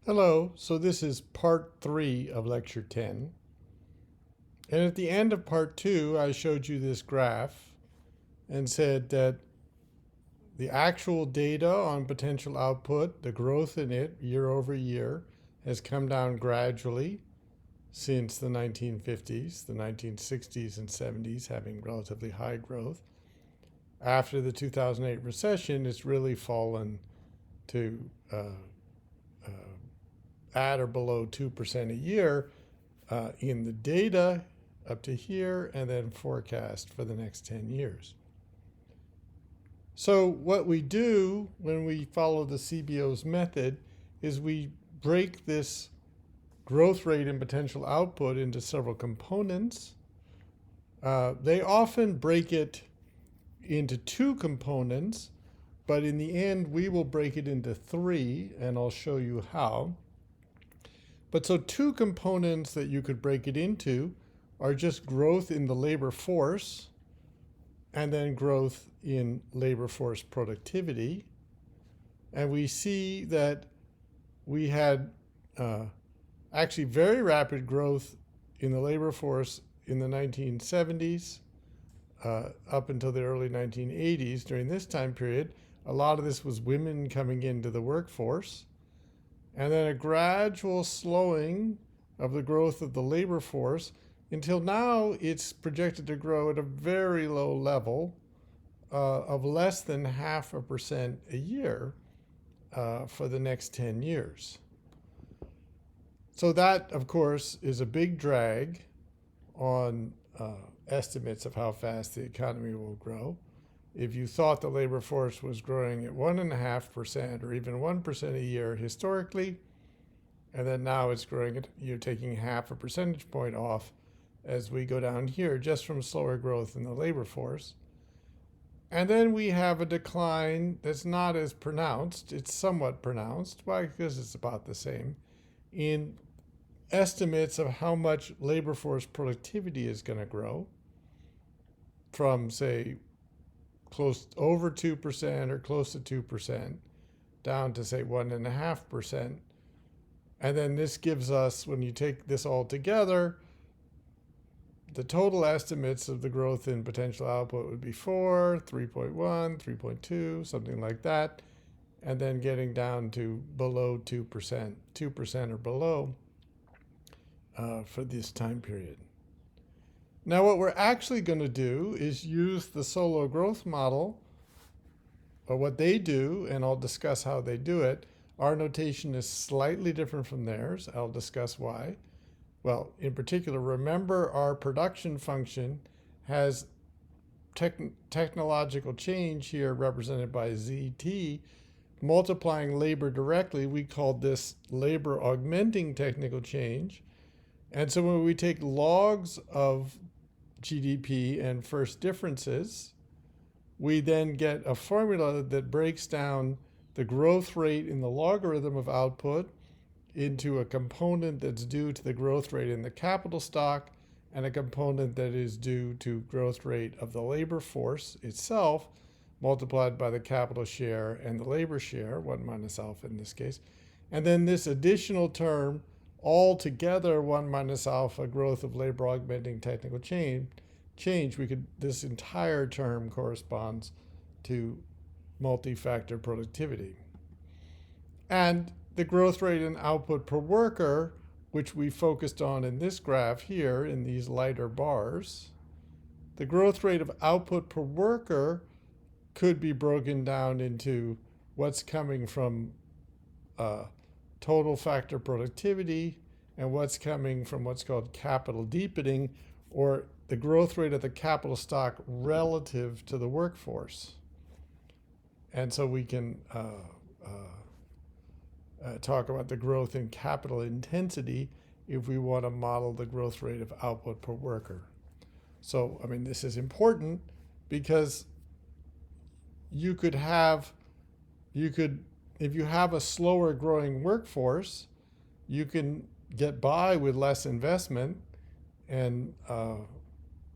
Hello, so this is part 3 of lecture 10. And at the end of part 2, I showed you this graph and said that the actual data on potential output, the growth in it year over year, has come down gradually since the 1950s, the 1960s and 70s having relatively high growth. After the 2008 recession, it's really fallen to at or below 2% a year in the data up to here, and then forecast for the next 10 years. So what we do when we follow the CBO's method is we break this growth rate and potential output into several components. They often break it into 2 components, but in the end we will break it into 3, and I'll show you how. But so 2 components that you could break it into are just growth in the labor force and then growth in labor force productivity. And we see that we had actually very rapid growth in the labor force in the 1970s up until the early 1980s. During this time period, a lot of this was women coming into the workforce, and then a gradual slowing of the growth of the labor force until now it's projected to grow at a very low level of less than 0.5% a year for the next 10 years. So that, of course, is a big drag on estimates of how fast the economy will grow. If you thought the labor force was growing at 1.5% or even 1% a year historically, and then now it's growing at, you're taking 0.5 percentage point off as we go down here just from slower growth in the labor force. And then we have a decline that's not as pronounced. It's somewhat pronounced, why? Because it's about the same, in estimates of how much labor force productivity is going to grow from, say, close over 2% or close to 2% down to, say, 1.5%. And then this gives us, when you take this all together, the total estimates of the growth in potential output would be 4, 3.1, 3.2, something like that, and then getting down to below 2%, 2% or below for this time period. Now what we're actually going to do is use the Solow growth model, or what they do, and I'll discuss how they do it. Our notation is slightly different from theirs. I'll discuss why. Well, in particular, remember our production function has technological change here represented by ZT, multiplying labor directly. We called this labor augmenting technical change. And so when we take logs of GDP and first differences, we then get a formula that breaks down the growth rate in the logarithm of output into a component that's due to the growth rate in the capital stock and a component that is due to growth rate of the labor force itself multiplied by the capital share and the labor share, 1 minus alpha in this case. And then this additional term, all together 1 minus alpha growth of labor augmenting technical change, this entire term corresponds to multi-factor productivity. And the growth rate in output per worker, which we focused on in this graph here in these lighter bars, the growth rate of output per worker could be broken down into what's coming from total factor productivity and what's coming from what's called capital deepening, or the growth rate of the capital stock relative to the workforce. And so we can talk about the growth in capital intensity if we want to model the growth rate of output per worker. So, I mean, this is important because if you have a slower growing workforce, you can get by with less investment and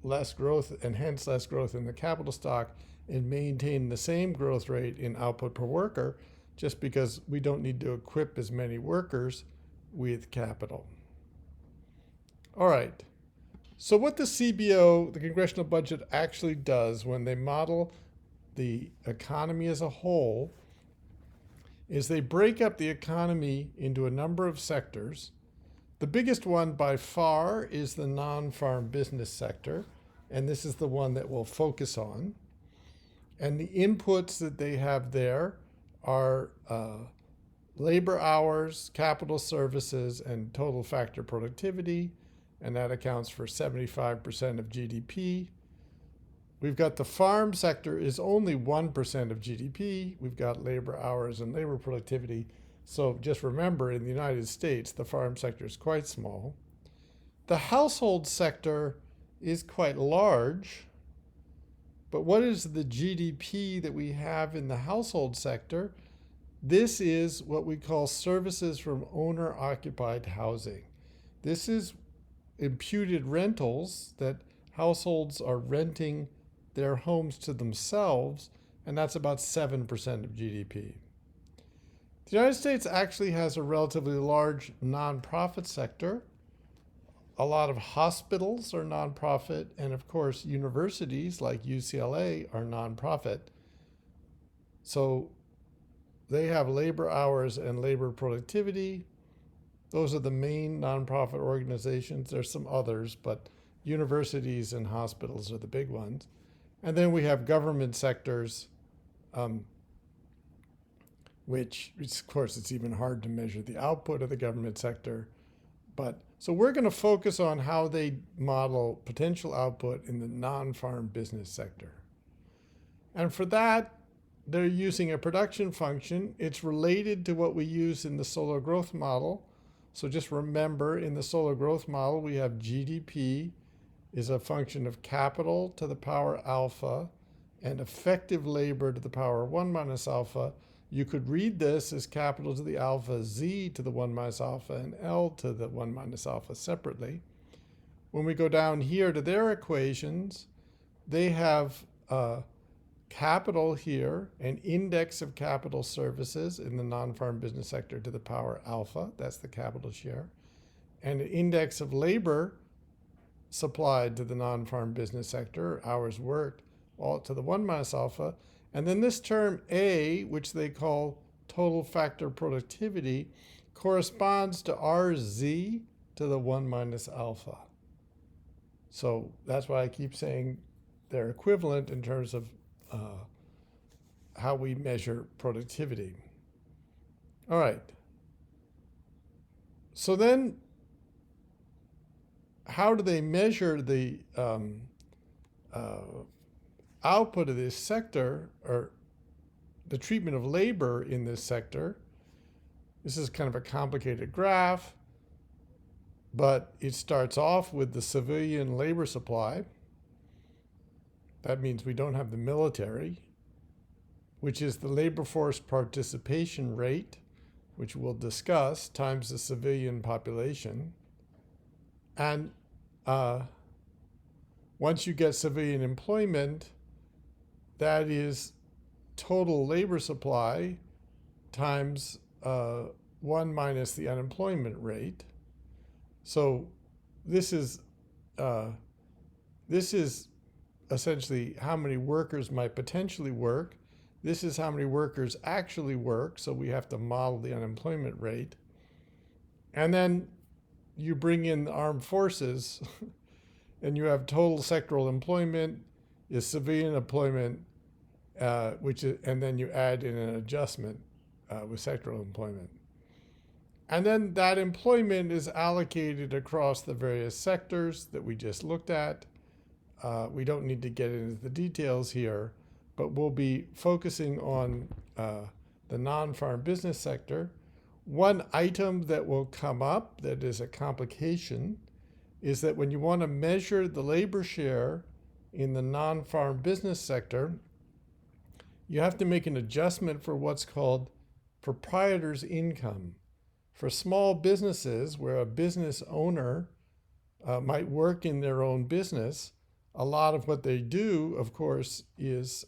less growth, and hence less growth in the capital stock, and maintain the same growth rate in output per worker. just because we don't need to equip as many workers with capital. All right. So what the CBO, the Congressional Budget, actually does when they model the economy as a whole is they break up the economy into a number of sectors. The biggest one by far is the non-farm business sector, and this is the one that we'll focus on. And the inputs that they have there are labor hours, capital services, and total factor productivity, and that accounts for 75% of GDP. We've got the farm sector is only 1% of GDP. We've got labor hours and labor productivity. So just remember, in the United States, the farm sector is quite small. The household sector is quite large. But what is the GDP that we have in the household sector? This is what we call services from owner-occupied housing. This is imputed rentals that households are renting their homes to themselves, and that's about 7% of GDP. The United States actually has a relatively large nonprofit sector. A lot of hospitals are nonprofit, and of course, universities like UCLA are nonprofit. So they have labor hours and labor productivity. Those are the main nonprofit organizations. There's some others, but universities and hospitals are the big ones. And then we have government sectors, which of course it's even hard to measure the output of the government sector. But so we're going to focus on how they model potential output in the non-farm business sector. And for that, they're using a production function. It's related to what we use in the Solow growth model. So just remember, in the Solow growth model, we have GDP is a function of capital to the power alpha and effective labor to the power 1 minus alpha. You could read this as capital to the alpha, z to the 1 minus alpha, and L to the 1 minus alpha separately. When we go down here to their equations, they have capital here, an index of capital services in the non-farm business sector to the power alpha, that's the capital share, and an index of labor supplied to the non-farm business sector, hours worked, all to the 1 minus alpha. And then this term A, which they call total factor productivity, corresponds to RZ to the 1 minus alpha. So that's why I keep saying they're equivalent in terms of how we measure productivity. All right. So then, how do they measure the output of this sector, or the treatment of labor in this sector? This is kind of a complicated graph, but it starts off with the civilian labor supply. That means we don't have the military, which is the labor force participation rate, which we'll discuss, times the civilian population. And once you get civilian employment, that is total labor supply times 1 minus the unemployment rate. So this is essentially how many workers might potentially work. This is how many workers actually work, so we have to model the unemployment rate. And then you bring in the armed forces, and you have total sectoral employment is civilian employment, and then you add in an adjustment with sectoral employment. And then that employment is allocated across the various sectors that we just looked at. We don't need to get into the details here, but we'll be focusing on the non-farm business sector. One item that will come up that is a complication is that when you want to measure the labor share in the non-farm business sector, you have to make an adjustment for what's called proprietor's income. For small businesses where a business owner might work in their own business, a lot of what they do, of course, is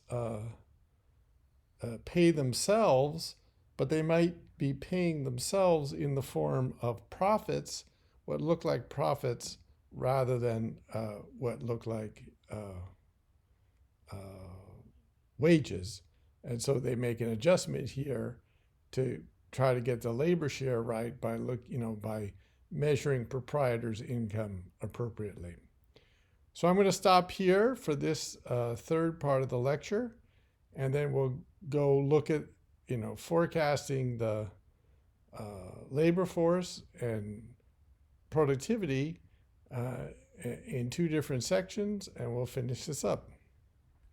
pay themselves but they might be paying themselves in the form of profits, what look like profits rather than what look like wages. And so they make an adjustment here to try to get the labor share right by by measuring proprietors' income appropriately. So I'm going to stop here for this third part of the lecture, and then we'll go look at forecasting the labor force and productivity in two different sections, and we'll finish this up.